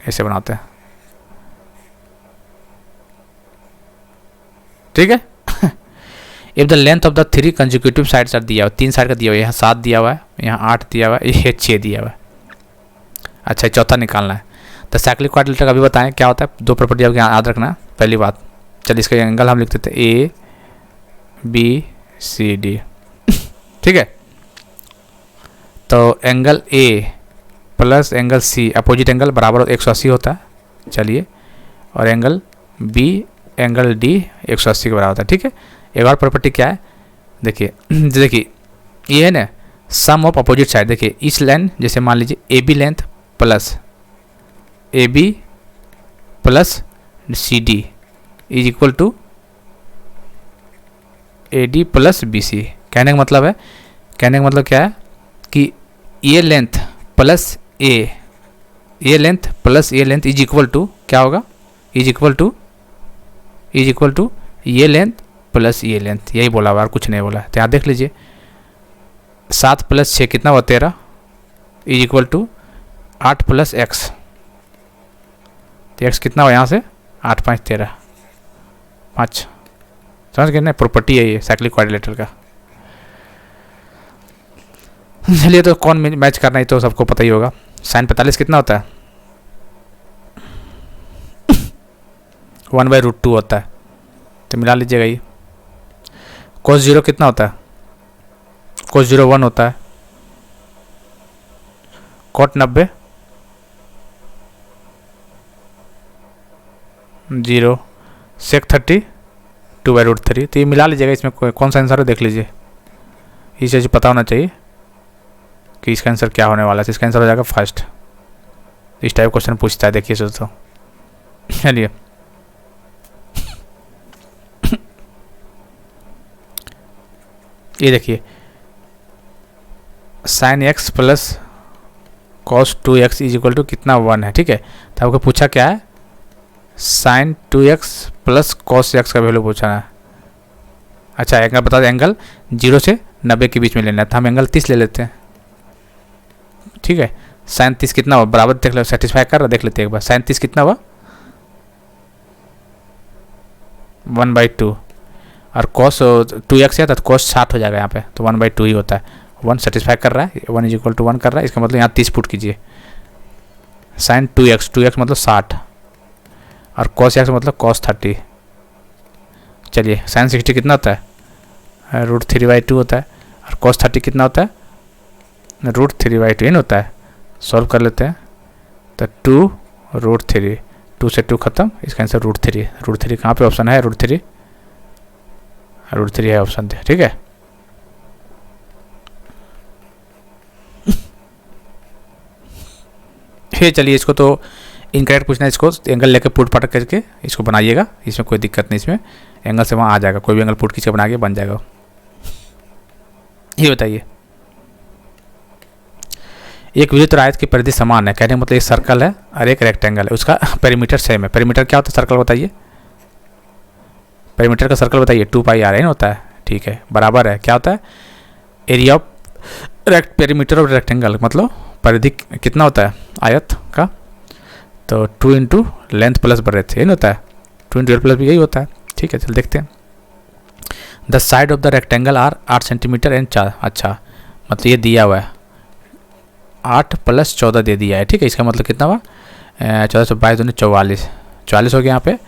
ऐसे बनाते हैं, ठीक है। If the length of the 3 consecutive sides are दिया हुआ, 3 साइड का दिया हुआ है, यहाँ 7 दिया हुआ है, यहाँ 8 दिया हुआ है, ये 6 दिया हुआ है। अच्छा, चौथा निकालना है। तो साइक्लिक क्वाड्रिलेटरल का भी बताएं क्या होता है, 2 प्रॉपर्टी आपको याद रखना है। पहली बात, चलिए इसका एंगल हम लिख देते हैं ए बी सी डी, ठीक है। तो angle A plus angle C opposite angle बराबर 180 होता है, चलिए, और एंगल बी एंगल डी 180 के बराबर होता है, ठीक है। एक और प्रॉपर्टी क्या है, देखिए देखिए ये है ना सम ऑफ अपोजिट साइड, देखिए इस लाइन जैसे मान लीजिए A B length plus A B plus C D is equal to A D plus B C. कहने का मतलब है, कहने का मतलब क्या है कि ये लेंथ प्लस ये लेंथ प्लस ये लेंथ इज इक्वल टू क्या होगा, इज इक्वल टू ये लेंथ प्लस ये लेंथ, यही बोला हुआ, कुछ नहीं बोला। तो यहाँ देख लीजिए 7 प्लस 6 कितना हुआ 13 is equal to 8 plus X, तो एक्स कितना हुआ यहाँ से 8 5 13 5, समझ गए ना, प्रॉपर्टी है ये साइक्लिक क्वाड्रिलेटरल का। चलिए, तो कौन मैच करना है तो सबको पता ही होगा। साइन 45 कितना होता है 1/√2 होता है, तो मिला लीजिएगा ये। cos 0 कितना होता है, cos 0 1 होता है, cot 90 0, sec 30 2/√3, तो ये मिला लीजिएगा। इसमें कौन सा आंसर है देख लीजिए, इस चीज़ पता होना चाहिए कि इसका आंसर क्या होने वाला है। इसका आंसर हो जाएगा फर्स्ट। इस टाइप क्वेश्चन पूछता है, देखिए दोस्तों। चलिए, ये देखिए sine X plus cos 2x is equal to कितना 1 है, ठीक है। तो आपको पूछा क्या है, sine 2x plus cos x का वैल्यू पूछा है। अच्छा, एंगल बता दें, एंगल 0 से 90 के बीच में लेना है, तो हम एंगल 30 ले लेते हैं, ठीक है। साइन 30 कितना हुआ बराबर देख लो, सेटिस्फाई कर रहा, देख लेते हैं एक बार। साइन 30 कितना हुआ 1/2, और कॉस 2x है तो कॉस 60 हो जाएगा यहाँ पे, तो 1/2 ही होता है। 1 सेटिस्फाई कर रहा है, 1 इज इक्वल टू 1 कर रहा है, इसका मतलब यहाँ 30 पुट कीजिए। साइन 2x मतलब 60, और कॉस x मतलब कॉस 30। चलिए, साइन 60 कितना होता है √3/2 होता है, और कॉस 30 कितना होता है √3/2 होता है। सॉल्व कर लेते हैं, तो 2√3, 2 से 2 खत्म, इसका आंसर √3 कहाँ पे ऑप्शन है, √3 है ऑप्शन दे, ठीक है। ये चलिए, इसको तो इनकरेक्ट पूछना है, इसको एंगल लेके पुट पट करके इसको बनाइएगा, इसमें कोई दिक्कत नहीं, इसमें एंगल से वहाँ आ जाएगा, कोई भी एंगल पुट खींच के बना के बन जाएगा। ये बताइए, एक विद्युत आयत की परिधि समान है, कहने का मतलब एक सर्कल है और एक रेक्टेंगल है, उसका पेरीमीटर सेम है। पेरीमीटर क्या होता है सर्कल बताइए, पेरीमीटर का सर्कल बताइए 2πr होता है, ठीक है। बराबर है क्या होता है, area of perimeter of rectangle, मतलब परिधि कितना होता है आयत का, तो 2 इंटू लेंथ प्लस ब्रेथ, यही होता है, 2 इंटू प्लस भी यही होता है, ठीक है। चल देखते हैं। The side of the rectangle are 8 centimetre and 4, अच्छा मतलब ये दिया हुआ है 8 + 14 दे दिया है, ठीक है। इसका मतलब कितना हुआ 14 से 22 दूनी 44 हो गया यहाँ पे।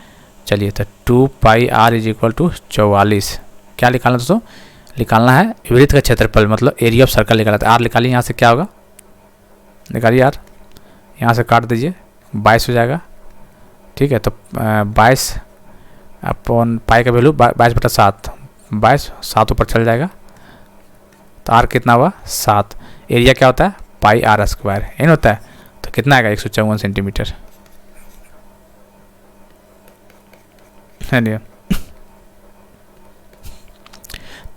चलिए, तो 2πr इज इक्वल टू 44, क्या निकालना दोस्तों, निकालना है वृत्त का क्षेत्रफल, मतलब एरिया ऑफ सर्कल निकाला था। आर निकालिए, यहाँ से क्या होगा, निकालिए आर, यहाँ से काट दीजिए 22 हो जाएगा, ठीक है। तो 22 अपॉन पाई का वैल्यू 22/7, 7 ऊपर चल जाएगा, तो आर कितना हुआ 7। एरिया क्या होता है πr² एन होता है, तो कितना आएगा 154 सेंटीमीटर, है नहीं।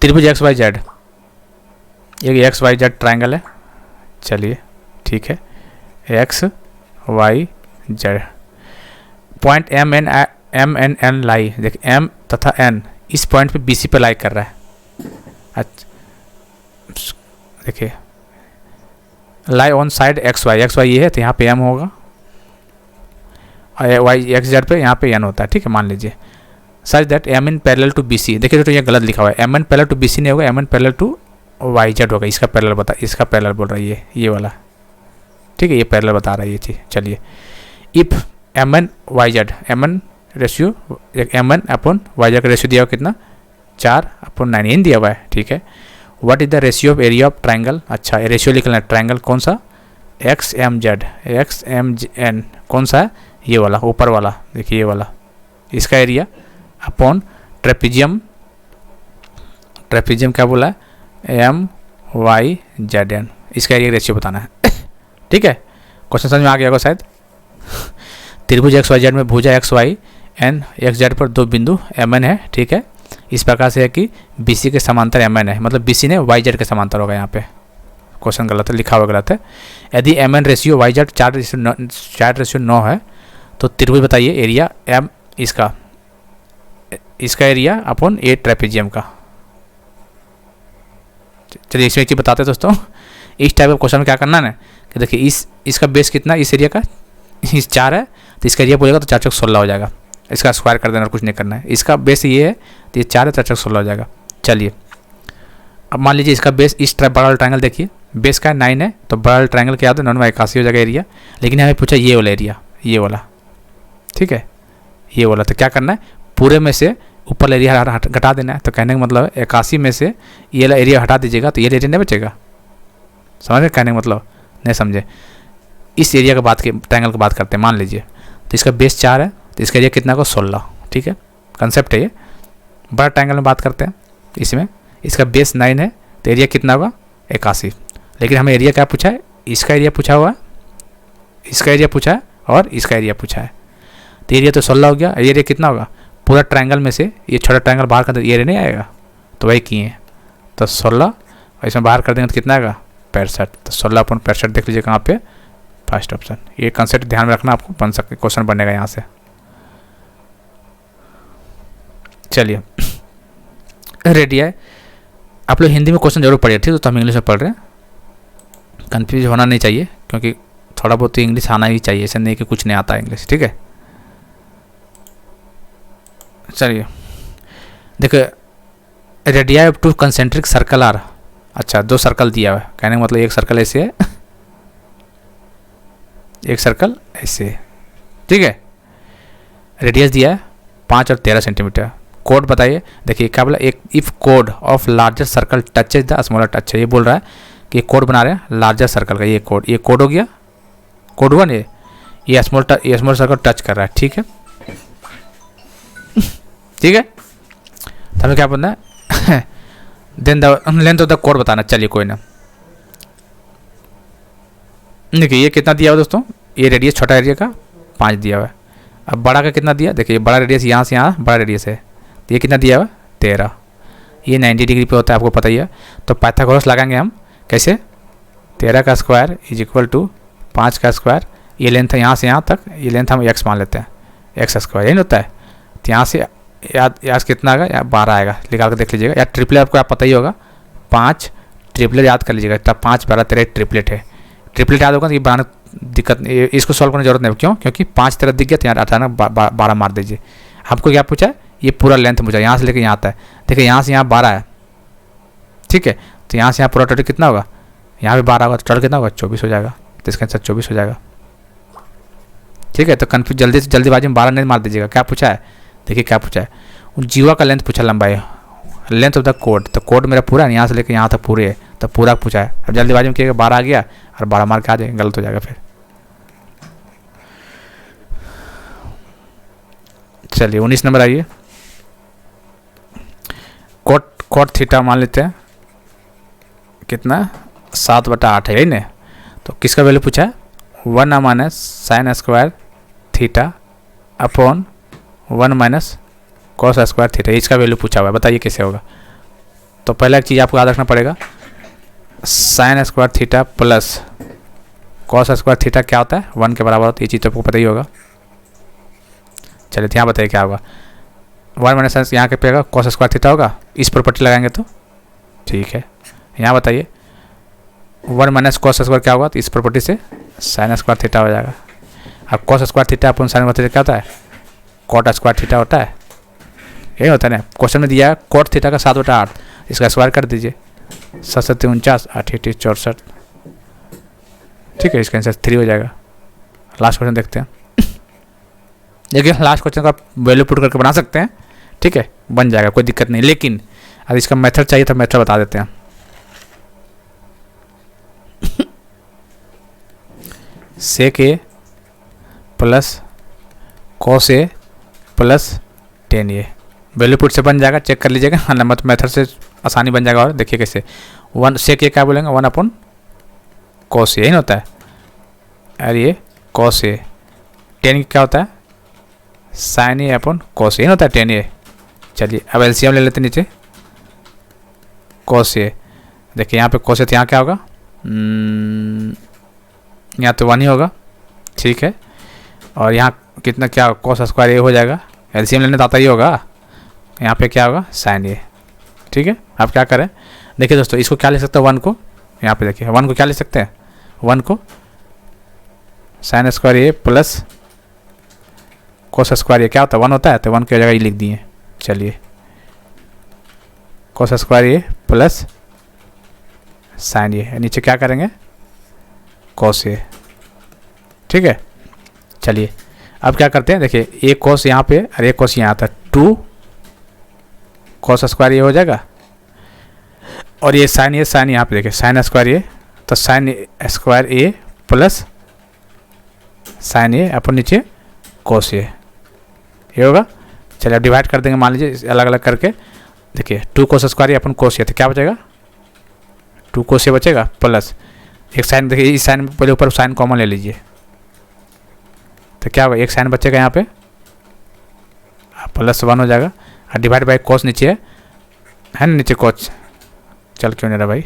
त्रिभुज XYZ, एक XYZ ट्रायंगल है, चलिए ठीक है, XYZ point M M N N lie, देखिए एम तथा एन इस पॉइंट पे बी सी पे लाई कर रहा है। अच्छा देखिए lie on side X Y ये है, तो यहाँ पे एम होगा और वाई एक्स जेड पे यहाँ पे एन होता है, ठीक है। मान लीजिए such that M N parallel to B C, देखिए तो ये गलत लिखा हुआ है, M N parallel to B C नहीं होगा, M N parallel to Y Z होगा। इसका पैरेलल बता, इसका पैरेलल बोल रहा है ये वाला, ठीक है, ये पैरेलल बता रहा है ये चीज़। चलिए if M N Y Z, M N ratio M N upon Y Z का रेशियो दिया हुआ कितना 4/9 इन दिया हुआ है, ठीक है। What is the ratio of area of triangle, अच्छा रेशियो लिखना है, ट्राइंगल कौन सा, X M Z X M N कौन सा है, ये वाला ऊपर वाला, देखिए ये वाला, इसका एरिया अपॉन ट्रेपीजियम, ट्रेपीजियम क्या बोला है, एम वाई जेड एन, इसका एरिया रेशियो बताना है, ठीक है। क्वेश्चन समझ में आ गया होगा शायद। त्रिभुज एक्स वाई जेड में भुजा X Y N X Z पर दो बिंदु एम एन है, ठीक है। इस प्रकार से है कि बी सी के समांतर एम एन है, मतलब बी सी ने वाई जेड के समांतर होगा। यहाँ पे क्वेश्चन गलत है, लिखा हुआ गलत है। यदि M N ratio Y Z 4:9 है तो त्रिभुज बताइए एरिया एम इसका एरिया अपॉन ए ट्रेपीजियम का। चलिए इसमें एक चीज़ बताते हैं दोस्तों, इस टाइप ऑफ क्वेश्चन में क्या करना है ना कि देखिए इसका बेस कितना, इस एरिया का इस 4 है तो इसका एरिया बोलेगा तो 4×16 हो जाएगा, इसका स्क्वायर कर देना और कुछ नहीं करना है। इसका बेस ये है तो ये 4 है, 4×16 हो जाएगा। चलिए अब मान लीजिए इसका बेस इस बड़ा वाला ट्रायंगल देखिए, बेस का 9 है तो बड़ा वाला ट्रायंगल क्या होता है 9/81 हो जाएगा एरिया। लेकिन हमें पूछा ये वाला एरिया, ये वाला, ठीक है, ये वाला, तो क्या करना है पूरे में से ऊपर एरिया घटा देना है। तो कहने का मतलब है 81 में से ये वाला एरिया हटा दीजिएगा तो ये एरिया नहीं बचेगा। समझ रहे कहने का मतलब, नहीं समझे। इस एरिया का बात के ट्रायंगल की बात करते हैं, मान लीजिए तो इसका बेस 4 है तो इसका एरिया कितना को 16, ठीक है, कंसेप्ट है ये। बड़ा ट्रायंगल में बात करते हैं, इसमें इसका बेस 9 है तो एरिया कितना होगा 81। लेकिन हमें एरिया क्या पूछा है, इसका एरिया पूछा हुआ है, इसका एरिया पूछा है और इसका एरिया पूछा है। तो एरिया तो 16 हो गया, एरिया कितना होगा पूरा ट्रायंगल में से, ये छोटा ट्रायंगल बाहर कर दें एरिया नहीं आएगा, तो वही किए हैं। तो 16 इसमें बाहर कर देंगे तो कितना आएगा 65। तो 16/65 देख लीजिए कहाँ पे, फर्स्ट ऑप्शन। ये कंसेप्ट ध्यान में रखना, आपको बन सकते क्वेश्चन बनेगा यहाँ से। चलिए रेडिया, आप लोग हिंदी में क्वेश्चन जरूर पढ़िए, ठीक है, तो हम इंग्लिश में पढ़ रहे हैं, कंफ्यूज होना नहीं चाहिए, क्योंकि थोड़ा बहुत तो इंग्लिश आना ही चाहिए, ऐसा नहीं कि कुछ नहीं आता इंग्लिश, ठीक है। चलिए देखो, radii of 2 concentric circle are, अच्छा 2 सर्कल दिया हुआ है, कहने का मतलब एक सर्कल ऐसे है, एक सर्कल ऐसे है, ठीक है। रेडियस दिया है 5 और 13 सेंटीमीटर। कोड बताइए, देखिए क्या बोला, एक if code of larger circle touches the smaller touch है, ये बोल रहा है कि कोड बना रहे हैं लार्जर सर्कल का, ये कोड हो गया, कोड 1 ये स्मॉल सर्कल टच कर रहा है, ठीक है, ठीक है। तो हमें क्या बोलना है then the length of the कोड बताना। चलिए कोई ना, देखिए ये कितना दिया हुआ दोस्तों, ये रेडियस छोटा एरिया का 5 दिया हुआ है। अब बड़ा का कितना दिया, देखिए बड़ा रेडियस यहाँ से यहाँ बड़ा रेडियस है, तो ये कितना दिया हुआ 13, ये 90 डिग्री पे होता है, आपको पता ही है। तो पाइथागोरस लगाएंगे हम कैसे, 13 का स्क्वायर इज इक्वल टू 5 का स्क्वायर, ये लेंथ है यहाँ से यहाँ तक, ये लेंथ हम x मान लेते हैं, x स्क्वायर यही होता है। तो यहाँ से याद कितना आएगा, या 12 आएगा, निकाल कर देख लीजिएगा। या ट्रिपलेट आपको आप पता ही होगा, 5 ट्रिपलेट याद कर लीजिएगा, तब 5 12 13 ट्रिपलेट है। ट्रिपलेट याद होगा तो ये बनाने दिक्कत, इसको सॉल्व करने की जरूरत नहीं, क्यों, क्योंकि 5 13 दिख गया तो यहाँ अचानक 12 मार दीजिए। आपको क्या पूछा है, ये पूरा लेंथ पूछा, यहाँ से लेकर यहाँ आता है, देखिए यहाँ से यहाँ 12 है, ठीक है। तो यहाँ से यहाँ पूरा टोटल कितना होगा, यहाँ भी 12 होगा, तो टोटल कितना होगा 24 हो जाएगा, तो इसका आंसर 24 हो जाएगा, ठीक है। तो कन्फ्यूज जल्दी से जल्दीबाजी में 12 नहीं मार दीजिएगा। क्या पूछा है, देखिए क्या पूछा है, जीवा का लेंथ पूछा, लंबाई, लेंथ ऑफ द कोड, तो कोड मेरा पूरा यहाँ से लेकर यहाँ तक पूरे है, तो पूरा पूछा है। अब जल्दीबाजी में किया 12 आ गया और 12 मार के आ जाएगा, गलत हो जाएगा फिर। चलिए 19 नंबर आइए, कोट थीटा मान लेते हैं, कितना 7/8 है, यही ना। तो किसका वैल्यू पूछा है, 1 - sin square theta upon 1 - cos square theta, इसका वैल्यू पूछा हुआ है, बताइए कैसे होगा। तो पहला एक चीज़ आपको याद रखना पड़ेगा, sin square theta plus cos square theta क्या होता है, 1 के बराबर होता है, ये चीज़ तो आपको पता ही होगा। चलिए तो यहाँ बताइए क्या होगा, 1 माइनस साइन यहाँ के पे आएगा कॉस स्क्वायर थीटा होगा, इस प्रॉपर्टी लगाएंगे तो ठीक है। यहाँ बताइए 1 माइनस कॉस स्क्वायर क्या होगा, तो इस प्रॉपर्टी से साइन स्क्वायर थीटा हो जाएगा। अब कॉस स्क्वायर थीटा अपन साइन स्क्वायर थीटा क्या होता है, कॉट स्क्वायर थीटा होता है, यही होता है ना। क्वेश्चन में दिया है कॉट थीटा का 7/8, इसका स्क्वायर कर दीजिए, 7 49 8 64, ठीक है। इसका आंसर 3 हो जाएगा। लास्ट क्वेश्चन देखते हैं। देखिए लास्ट क्वेश्चन का वैल्यू पुट करके बना सकते हैं, ठीक है, बन जाएगा, कोई दिक्कत नहीं। लेकिन अगर इसका मेथड चाहिए तो मेथड बता देते हैं। सेक ए plus cos A plus ten A, value put से बन जाएगा, चेक कर लीजिएगा। हाँ मत मेथड से आसानी बन जाएगा। और देखिए कैसे, 1 सेक ए क्या बोलेंगे, 1 अपॉन कॉस ए, यही होता है। और ये कॉस ए, टेन क्या होता है, sign A upon cos A होता है, टेन ए। चलिए अब एलसीएम ले लेते हैं नीचे, कॉस ए, देखिए यहाँ पे कॉस ए तो यहाँ क्या होगा, यहाँ तो 1 ही होगा, ठीक है। और यहाँ कितना क्या कॉस स्क्वायर ए हो जाएगा, एलसीएम लेने तो आता ही होगा। यहाँ पे क्या होगा, साइन ए, ठीक है। आप क्या करें, देखिए दोस्तों इसको क्या लिख सकते हैं, 1 को, यहाँ पे देखिए 1 को क्या लिख सकते हैं, 1 को साइन स्क्वायर ए प्लस कॉस स्क्वायर ए क्या होता है, 1 होता है, तो 1 की जगह ये लिख दिए। चलिए कॉस स्क्वायर ए प्लस साइन ए, नीचे क्या करेंगे, कॉस ए, ठीक है। चलिए अब क्या करते हैं, देखिए एक कॉस यहाँ पे और एक कॉस यहाँ आता है, 2 कॉस स्क्वायर ए हो जाएगा। और ये साइन यहाँ पे देखिए साइन स्क्वायर ए, तो साइन स्क्वायर ए प्लस साइन ए अपन नीचे कॉस ए, ये होगा। चलिए अब डिवाइड कर देंगे, मान लीजिए अलग अलग करके। देखिए 2 cos square A upon cos A, तो क्या बचेगा, 2 कॉस ए बचेगा प्लस एक साइन, देखिए इस साइन पहले ऊपर साइन कॉमन ले लीजिए, तो क्या होगा, एक साइन बचेगा यहाँ पे प्लस 1 हो जाएगा। और डिवाइड बाई कॉस नीचे है ना, नीचे कॉस, चल क्यों नहीं रहा भाई,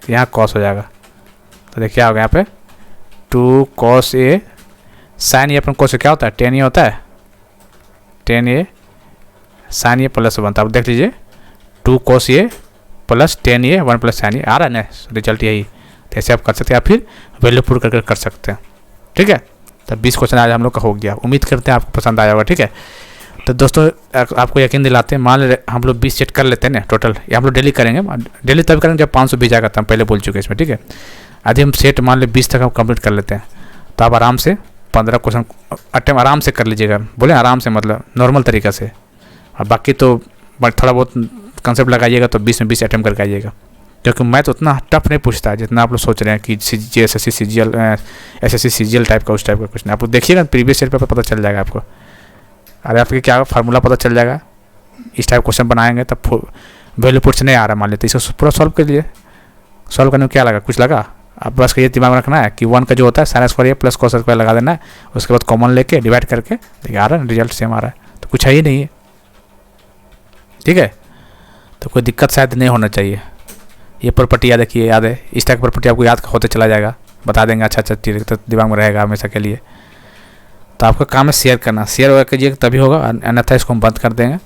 यहाँ कॉस हो जाएगा। तो देखिए क्या होगा यहाँ पे 2 cos A, sign A upon cos क्या होता है, टेन ए होता है, टेन ए साइन ए प्लस 1, तो आप देख लीजिए 2 cos A plus ten A 1 plus sign ए आ रहा है ना, रिजल्ट यही। तो ऐसे आप कर सकते हैं, आप फिर वैल्यू पुट करके कर सकते हैं, ठीक है। तो 20 क्वेश्चन आज हम लोग का हो गया, उम्मीद करते हैं आपको पसंद आया होगा, ठीक है। तो दोस्तों आपको यकीन दिलाते हैं, मान ले हम लोग 20 सेट कर लेते हैं ना टोटल, ये हम लोग डेली करेंगे, डेली तब करेंगे जब 520 आएगा, हम पहले बोल चुके हैं इसमें, ठीक है। आदि हम सेट मान ले 20 तक हम कंप्लीट कर लेते हैं, तो आप आराम से 15 क्वेश्चन अटेम्प्ट आराम से कर लीजिएगा, बोले आराम से मतलब नॉर्मल तरीक़ा से। और बाकी तो थोड़ा बहुत कंसेप्ट लगाइएगा, तो 20 में 20 अटेम्प्ट करके आइएगा, क्योंकि मैथ उतना टफ नहीं पूछता है जितना आप लोग सोच रहे हैं कि JSSC CGL SSC CGL type का, उस टाइप का कुछ नहीं। आप लोग देखिएगा प्रीवियस ईयर पेपर पता चल जाएगा आपको। अरे आपके क्या फार्मूला पता चल जाएगा, इस टाइप क्वेश्चन बनाएंगे तब वैल्यू पुट से नहीं आ रहा मान लेते, इसको पूरा सॉल्व कर लिए। सॉल्व करने में क्या लगा, कुछ लगा, आप बस ये दिमाग में रखना है कि 1 का जो होता है साइन स्क्वायर ए प्लस कॉस स्क्वायर लगा देना है, उसके बाद कॉमन लेके डिवाइड करके देखिए आ रहा है, रिजल्ट सेम आ रहा है, तो कुछ है ही नहीं है, ठीक है। तो कोई दिक्कत शायद नहीं होना चाहिए। ये प्रॉपर्टी याद रखिए, याद है, इस टाइप की प्रॉपर्टी आपको याद होते चला जाएगा, बता देंगे अच्छा अच्छा चीज़, तो दिमाग में रहेगा हमेशा के लिए। तो आपका काम है शेयर करना, शेयर वगैरह कीजिए तभी होगा, अन्यथा इसको हम बंद कर देंगे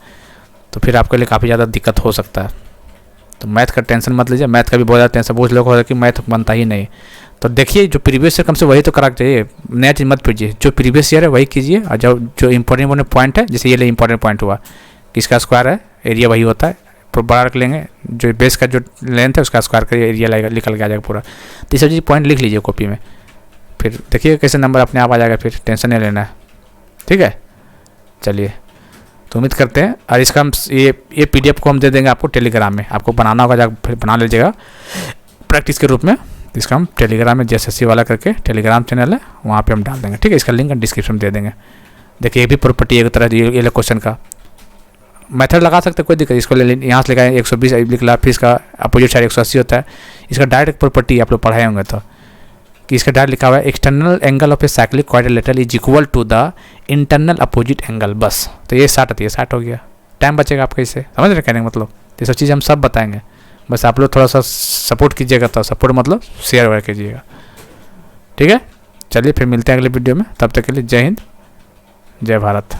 तो फिर आपके लिए काफ़ी ज़्यादा दिक्कत हो सकता है। तो मैथ का टेंशन मत लीजिए, मैथ का भी बहुत ज़्यादा टेंशन बहुत लोग हो रहा है कि मैथ बनता ही नहीं। तो देखिए जो प्रीवियस ईयर कम से वही तो करा चाहिए, नया चीज़ मत पीजिए, जो प्रीवियस ईयर है वही कीजिए। और जो इंपॉर्टेंट पॉइंट है, जैसे ये इंपॉर्टेंट पॉइंट हुआ कि इसका स्क्वायर है, एरिया वही होता है, बड़ा रख लेंगे, जो बेस का जो लेंथ है उसका स्क्वायर का एरिया निकल के आ जाएगा पूरा। तो ये सब चीज़ पॉइंट लिख लीजिए कॉपी में, फिर देखिए कैसे नंबर अपने आप आ जाएगा, फिर टेंशन नहीं लेना है, ठीक है। चलिए तो उम्मीद करते हैं, और इसका हम ये PDF को हम दे देंगे आपको टेलीग्राम में, आपको बनाना होगा, जाकर फिर बना लीजिएगा प्रैक्टिस के रूप में। इसका हम टेलीग्राम में JSSC वाला करके टेलीग्राम चैनल है, वहाँ पे हम डाल देंगे, ठीक है। इसका लिंक डिस्क्रिप्शन में दे देंगे। देखिए ये भी प्रॉपर्टी एक तरह ये क्वेश्चन का मेथड लगा सकते हैं, कोई दिक्कत, इसको यहाँ से लिखा 120 लिख ला, फिर इसका अपोजिट साइड 180 होता है। इसका डायरेक्ट प्रॉपर्टी आप लोग पढ़ाए होंगे तो, कि इसका डायरेक्ट लिखा हुआ है external angle of a cyclic quadrilateral is equal to the internal opposite angle, बस। तो ये 60 आती है, 60 हो गया, टाइम बचेगा आपका, इससे समझ रहे कहने का मतलब। ये सब चीज़ हम सब बताएंगे, बस आप लोग थोड़ा सा सपोर्ट कीजिएगा, तो सपोर्ट मतलब शेयर वगैरह कीजिएगा, ठीक है। चलिए फिर मिलते हैं अगले वीडियो में, तब तक के लिए जय हिंद, जय भारत।